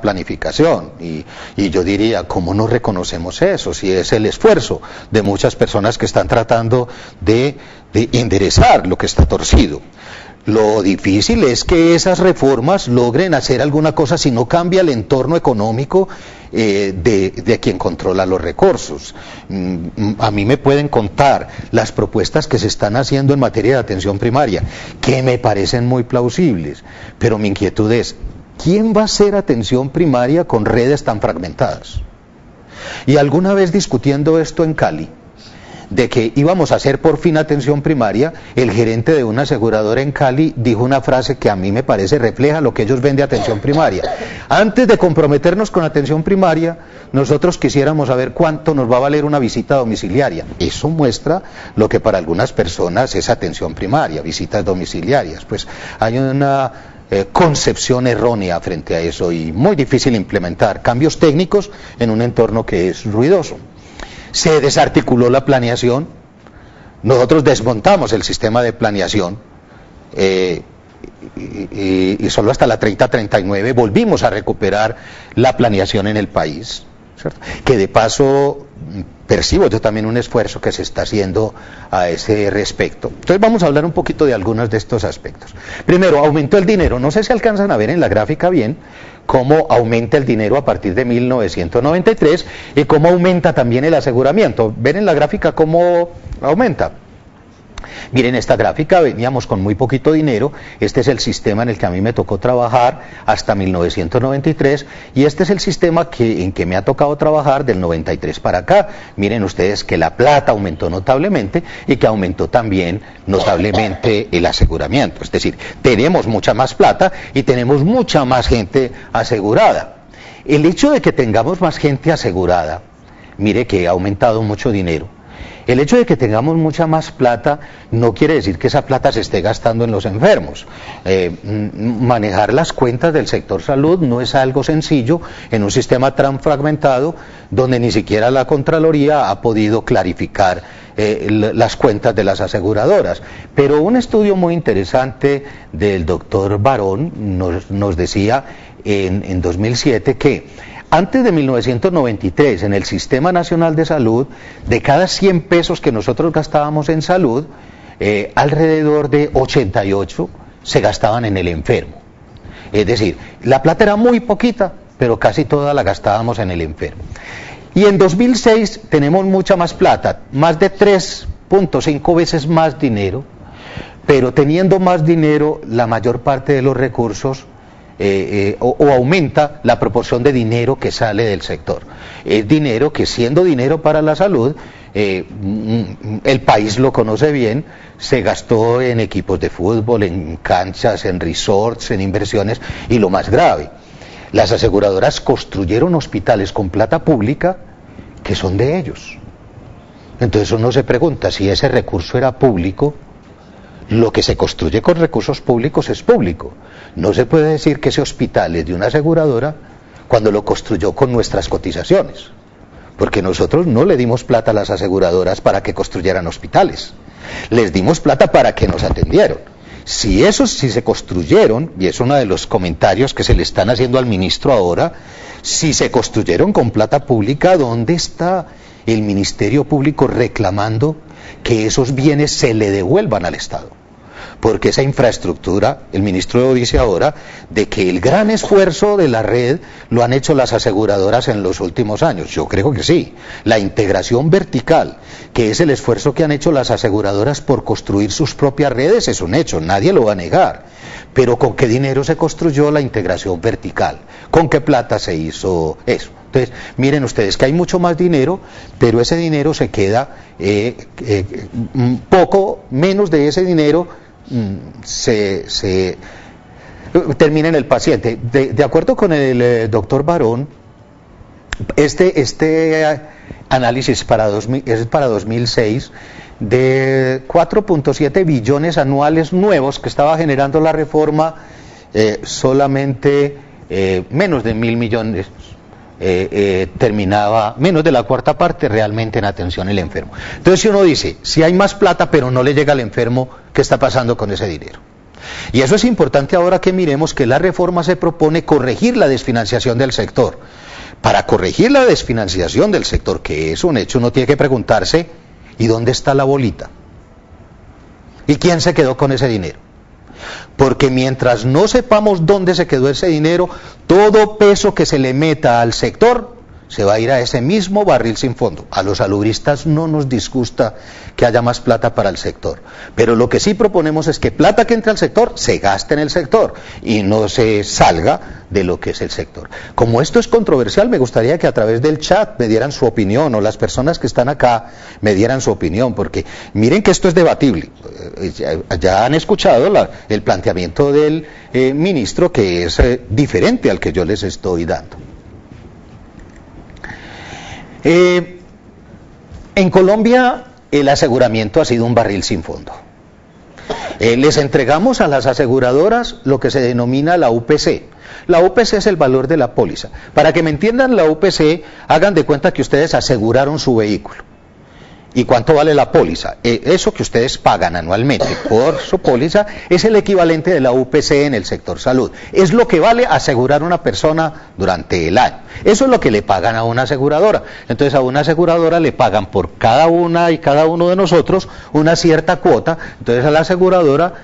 planificación. Y yo diría, ¿cómo no reconocemos eso? Si es el esfuerzo de muchas personas que están tratando de enderezar lo que está torcido. Lo difícil es que esas reformas logren hacer alguna cosa si no cambia el entorno económico de quien controla los recursos. A mí me pueden contar las propuestas que se están haciendo en materia de atención primaria, que me parecen muy plausibles, pero mi inquietud es, ¿quién va a hacer atención primaria con redes tan fragmentadas? Y alguna vez discutiendo esto en Cali, de que íbamos a hacer por fin atención primaria, el gerente de una aseguradora en Cali dijo una frase que a mí me parece refleja lo que ellos ven de atención primaria. Antes de comprometernos con atención primaria, nosotros quisiéramos saber cuánto nos va a valer una visita domiciliaria. Eso muestra lo que para algunas personas es atención primaria, visitas domiciliarias. Pues hay una concepción errónea frente a eso y muy difícil implementar cambios técnicos en un entorno que es ruidoso. Se desarticuló la planeación, nosotros desmontamos el sistema de planeación y solo hasta la 3039 volvimos a recuperar la planeación en el país, ¿cierto? Que de paso percibo yo también un esfuerzo que se está haciendo a ese respecto. Entonces vamos a hablar un poquito de algunos de estos aspectos. Primero, aumentó el dinero. No sé si alcanzan a ver en la gráfica bien cómo aumenta el dinero a partir de 1993 y cómo aumenta también el aseguramiento. ¿Ven en la gráfica cómo aumenta? Miren esta gráfica, veníamos con muy poquito dinero, este es el sistema en el que a mí me tocó trabajar hasta 1993 y este es el sistema en que me ha tocado trabajar del 93 para acá. Miren ustedes que la plata aumentó notablemente y que aumentó también notablemente el aseguramiento, es decir, tenemos mucha más plata y tenemos mucha más gente asegurada. El hecho de que tengamos más gente asegurada, mire que ha aumentado mucho dinero. El hecho de que tengamos mucha más plata no quiere decir que esa plata se esté gastando en los enfermos. Manejar las cuentas del sector salud no es algo sencillo en un sistema tan fragmentado donde ni siquiera la Contraloría ha podido clarificar las cuentas de las aseguradoras. Pero un estudio muy interesante del doctor Barón nos decía en 2007 que antes de 1993, en el Sistema Nacional de Salud, de cada 100 pesos que nosotros gastábamos en salud, alrededor de 88 se gastaban en el enfermo. Es decir, la plata era muy poquita, pero casi toda la gastábamos en el enfermo. Y en 2006 tenemos mucha más plata, más de 3.5 veces más dinero, pero teniendo más dinero, la mayor parte de los recursos o aumenta la proporción de dinero que sale del sector. Es dinero que, siendo dinero para la salud, el país lo conoce bien, se gastó en equipos de fútbol, en canchas, en resorts, en inversiones, y lo más grave, las aseguradoras construyeron hospitales con plata pública que son de ellos. Entonces uno se pregunta, si ese recurso era público, lo que se construye con recursos públicos es público. No se puede decir que ese hospital es de una aseguradora cuando lo construyó con nuestras cotizaciones, porque nosotros no le dimos plata a las aseguradoras para que construyeran hospitales, les dimos plata para que nos atendieran. Si se construyeron, y es uno de los comentarios que se le están haciendo al ministro ahora, si se construyeron con plata pública, ¿dónde está el Ministerio Público reclamando que esos bienes se le devuelvan al Estado? Porque esa infraestructura, el ministro dice ahora, de que el gran esfuerzo de la red lo han hecho las aseguradoras en los últimos años. Yo creo que sí. La integración vertical, que es el esfuerzo que han hecho las aseguradoras por construir sus propias redes, es un hecho, nadie lo va a negar. Pero ¿con qué dinero se construyó la integración vertical? ¿Con qué plata se hizo eso? Entonces, miren ustedes que hay mucho más dinero, pero ese dinero se queda, poco menos de ese dinero se termina en el paciente. De acuerdo con el doctor Barón, este análisis es para 2006, de 4.7 billones anuales nuevos que estaba generando la reforma, solamente menos de 1.000 millones terminaba, menos de la cuarta parte realmente en atención al enfermo. Entonces, si uno dice, si hay más plata pero no le llega al enfermo, ¿qué está pasando con ese dinero? Y eso es importante ahora que miremos que la reforma se propone corregir la desfinanciación del sector. Para corregir la desfinanciación del sector, que es un hecho, uno tiene que preguntarse, ¿y dónde está la bolita? ¿Y quién se quedó con ese dinero? Porque mientras no sepamos dónde se quedó ese dinero, todo peso que se le meta al sector se va a ir a ese mismo barril sin fondo. A los salubristas no nos disgusta que haya más plata para el sector, pero lo que sí proponemos es que plata que entre al sector se gaste en el sector y no se salga de lo que es el sector. Como esto es controversial, me gustaría que a través del chat me dieran su opinión, o las personas que están acá me dieran su opinión, porque miren que esto es debatible. Ya han escuchado el planteamiento del ministro, que es diferente al que yo les estoy dando. En Colombia el aseguramiento ha sido un barril sin fondo. Les entregamos a las aseguradoras lo que se denomina la UPC. La UPC es el valor de la póliza. Para que me entiendan la UPC, hagan de cuenta que ustedes aseguraron su vehículo. ¿Y cuánto vale la póliza? Eso que ustedes pagan anualmente por su póliza es el equivalente de la UPC en el sector salud. Es lo que vale asegurar a una persona durante el año. Eso es lo que le pagan a una aseguradora. Entonces a una aseguradora le pagan por cada una y cada uno de nosotros una cierta cuota. Entonces a la aseguradora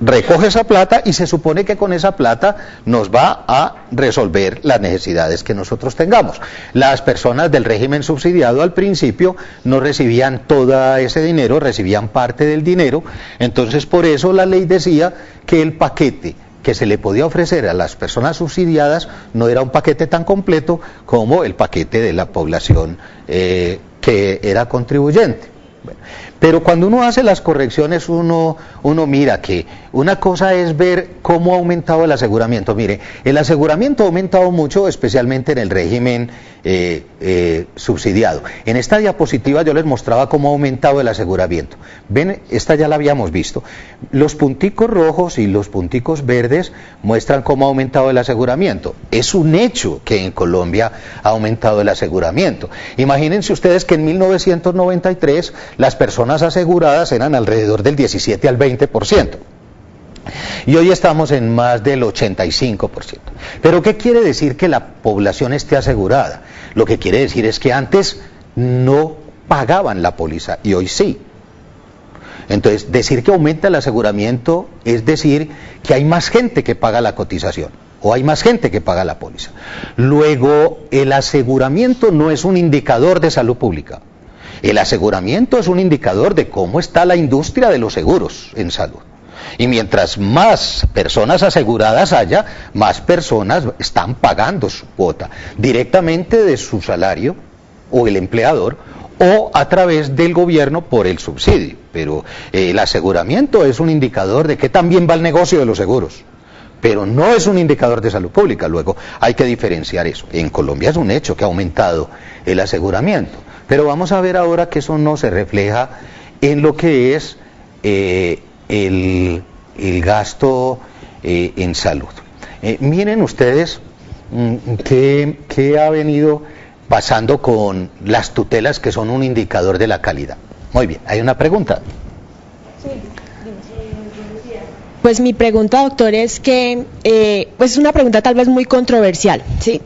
recoge esa plata y se supone que con esa plata nos va a resolver las necesidades que nosotros tengamos. Las personas del régimen subsidiado al principio no recibían todo ese dinero, recibían parte del dinero. Entonces por eso la ley decía que el paquete que se le podía ofrecer a las personas subsidiadas no era un paquete tan completo como el paquete de la población que era contribuyente. Bueno, pero cuando uno hace las correcciones, uno mira que una cosa es ver cómo ha aumentado el aseguramiento. Mire, el aseguramiento ha aumentado mucho, especialmente en el régimen subsidiado. En esta diapositiva yo les mostraba cómo ha aumentado el aseguramiento. Ven, esta ya la habíamos visto. Los punticos rojos y los punticos verdes muestran cómo ha aumentado el aseguramiento. Es un hecho que en Colombia ha aumentado el aseguramiento. Imagínense ustedes que en 1993 las personas aseguradas eran alrededor del 17 al 20%. Y hoy estamos en más del 85%. ¿Pero qué quiere decir que la población esté asegurada? Lo que quiere decir es que antes no pagaban la póliza y hoy sí. Entonces, decir que aumenta el aseguramiento es decir que hay más gente que paga la cotización o hay más gente que paga la póliza. Luego, el aseguramiento no es un indicador de salud pública. El aseguramiento es un indicador de cómo está la industria de los seguros en salud. Y mientras más personas aseguradas haya, más personas están pagando su cuota, directamente de su salario o el empleador, o a través del gobierno por el subsidio. Pero el aseguramiento es un indicador de que también va el negocio de los seguros, pero no es un indicador de salud pública. Luego hay que diferenciar eso. En Colombia es un hecho que ha aumentado el aseguramiento, pero vamos a ver ahora que eso no se refleja en lo que es el gasto en salud. Miren ustedes qué ha venido pasando con las tutelas, que son un indicador de la calidad. Muy bien, ¿hay una pregunta? Sí, pues mi pregunta, doctor, es que pues es una pregunta tal vez muy controversial, ¿sí?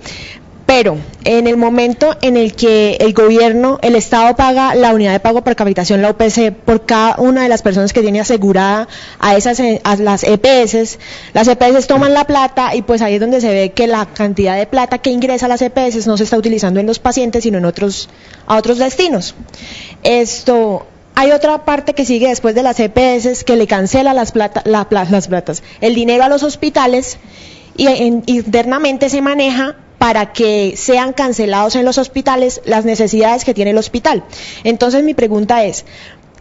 Pero en el momento en el que el gobierno, el Estado paga la unidad de pago por capitación, la UPC, por cada una de las personas que tiene asegurada a las EPS toman la plata y pues ahí es donde se ve que la cantidad de plata que ingresa a las EPS no se está utilizando en los pacientes, sino en a otros destinos. Hay otra parte que sigue después de las EPS que le cancela el dinero a los hospitales y internamente se maneja para que sean cancelados en los hospitales las necesidades que tiene el hospital. Entonces mi pregunta es,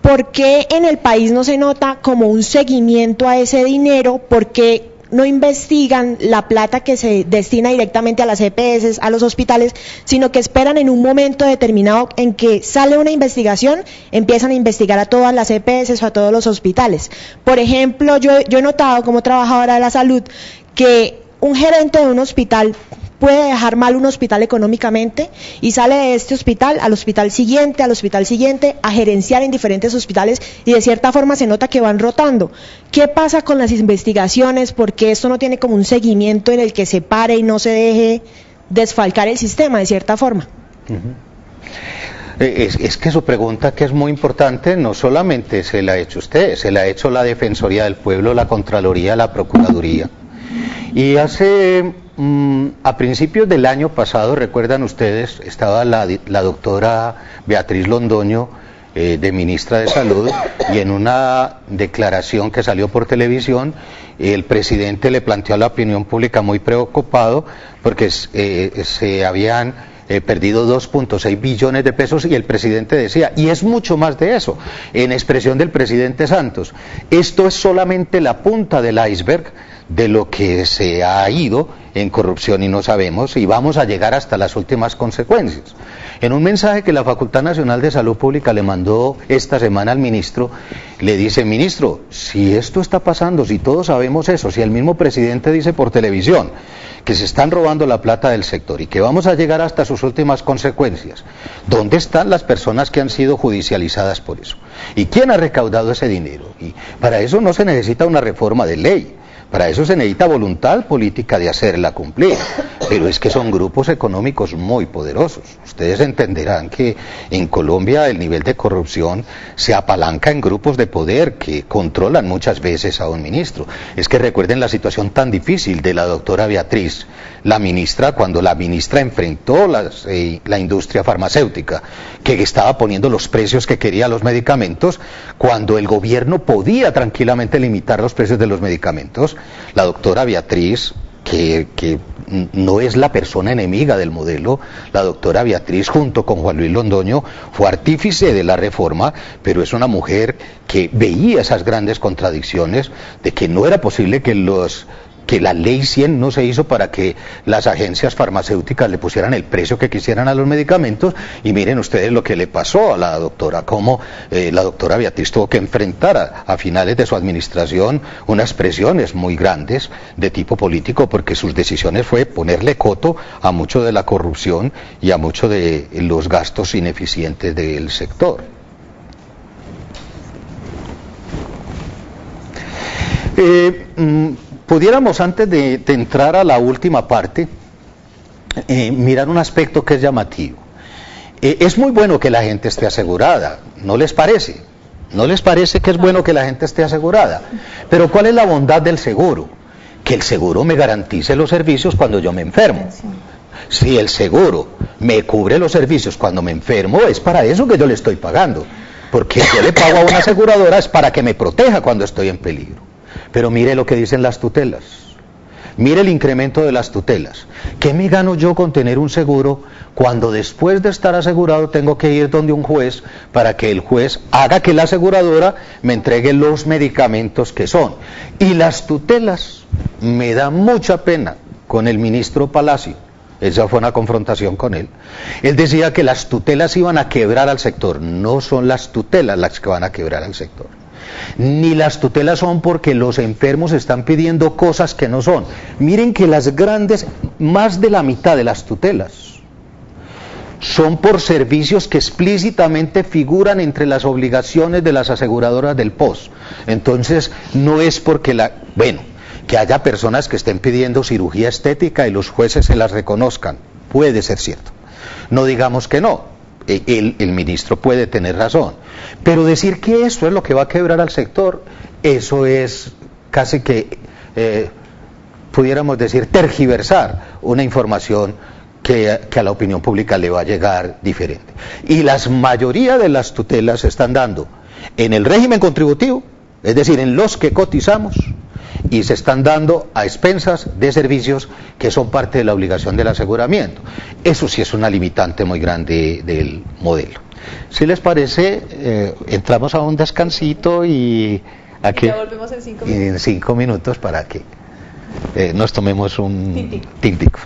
¿por qué en el país no se nota como un seguimiento a ese dinero? ¿Por qué no investigan la plata que se destina directamente a las EPS, a los hospitales, sino que esperan en un momento determinado en que sale una investigación, empiezan a investigar a todas las EPS o a todos los hospitales? Por ejemplo, yo he notado como trabajadora de la salud que un gerente de un hospital puede dejar mal un hospital económicamente y sale de este hospital al hospital siguiente, a gerenciar en diferentes hospitales y de cierta forma se nota que van rotando. ¿Qué pasa con las investigaciones? Porque esto no tiene como un seguimiento en el que se pare y no se deje desfalcar el sistema de cierta forma. Es que su pregunta, que es muy importante, no solamente se la ha hecho usted, se la ha hecho la Defensoría del Pueblo, la Contraloría, la Procuraduría. Y a principios del año pasado, recuerdan ustedes, estaba la doctora Beatriz Londoño, de ministra de Salud, y en una declaración que salió por televisión, el presidente le planteó a la opinión pública muy preocupado porque se habían perdido 2.6 billones de pesos, y el presidente decía, y es mucho más de eso, en expresión del presidente Santos, esto es solamente la punta del iceberg de lo que se ha ido en corrupción y no sabemos, y vamos a llegar hasta las últimas consecuencias. En un mensaje que la Facultad Nacional de Salud Pública le mandó esta semana al ministro, le dice: ministro, si esto está pasando, si todos sabemos eso, si el mismo presidente dice por televisión que se están robando la plata del sector y que vamos a llegar hasta sus últimas consecuencias, ¿dónde están las personas que han sido judicializadas por eso? ¿Y quién ha recaudado ese dinero? Y para eso no se necesita una reforma de ley, para eso se necesita voluntad política de hacerla cumplir, pero es que son grupos económicos muy poderosos. Ustedes entenderán que en Colombia el nivel de corrupción se apalanca en grupos de poder que controlan muchas veces a un ministro. Es que recuerden la situación tan difícil de la doctora Beatriz, la ministra, cuando la ministra enfrentó la industria farmacéutica, que estaba poniendo los precios que quería los medicamentos, cuando el gobierno podía tranquilamente limitar los precios de los medicamentos. La doctora Beatriz, que no es la persona enemiga del modelo, la doctora Beatriz junto con Juan Luis Londoño fue artífice de la reforma, pero es una mujer que veía esas grandes contradicciones de que no era posible que la ley 100 no se hizo para que las agencias farmacéuticas le pusieran el precio que quisieran a los medicamentos, y miren ustedes lo que le pasó a la doctora, cómo la doctora Beatriz tuvo que enfrentar a finales de su administración unas presiones muy grandes de tipo político, porque sus decisiones fue ponerle coto a mucho de la corrupción y a mucho de los gastos ineficientes del sector. Pudiéramos, antes de entrar a la última parte, mirar un aspecto que es llamativo. Es muy bueno que la gente esté asegurada, ¿no les parece? ¿No les parece que es bueno que la gente esté asegurada? Pero ¿cuál es la bondad del seguro? Que el seguro me garantice los servicios cuando yo me enfermo. Si el seguro me cubre los servicios cuando me enfermo, es para eso que yo le estoy pagando. Porque yo le pago a una aseguradora es para que me proteja cuando estoy en peligro. Pero mire lo que dicen las tutelas, mire el incremento de las tutelas. ¿Qué me gano yo con tener un seguro cuando después de estar asegurado tengo que ir donde un juez para que el juez haga que la aseguradora me entregue los medicamentos que son? Y las tutelas, me da mucha pena con el ministro Palacio, esa fue una confrontación con él. Él decía que las tutelas iban a quebrar al sector. No son las tutelas las que van a quebrar al sector, ni las tutelas son porque los enfermos están pidiendo cosas que no son. Miren que las grandes, más de la mitad de las tutelas son por servicios que explícitamente figuran entre las obligaciones de las aseguradoras del POS. Entonces no es porque que haya personas que estén pidiendo cirugía estética y los jueces se las reconozcan, puede ser cierto, no digamos que no. El ministro puede tener razón, pero decir que eso es lo que va a quebrar al sector, eso es casi que, pudiéramos decir, tergiversar una información que a la opinión pública le va a llegar diferente. Y la mayoría de las tutelas se están dando en el régimen contributivo, es decir, en los que cotizamos, y se están dando a expensas de servicios que son parte de la obligación del aseguramiento. Eso sí es una limitante muy grande del modelo. Si les parece, entramos a un descansito y aquí ya volvemos en 5 minutos. En 5 minutos para que nos tomemos un tintico.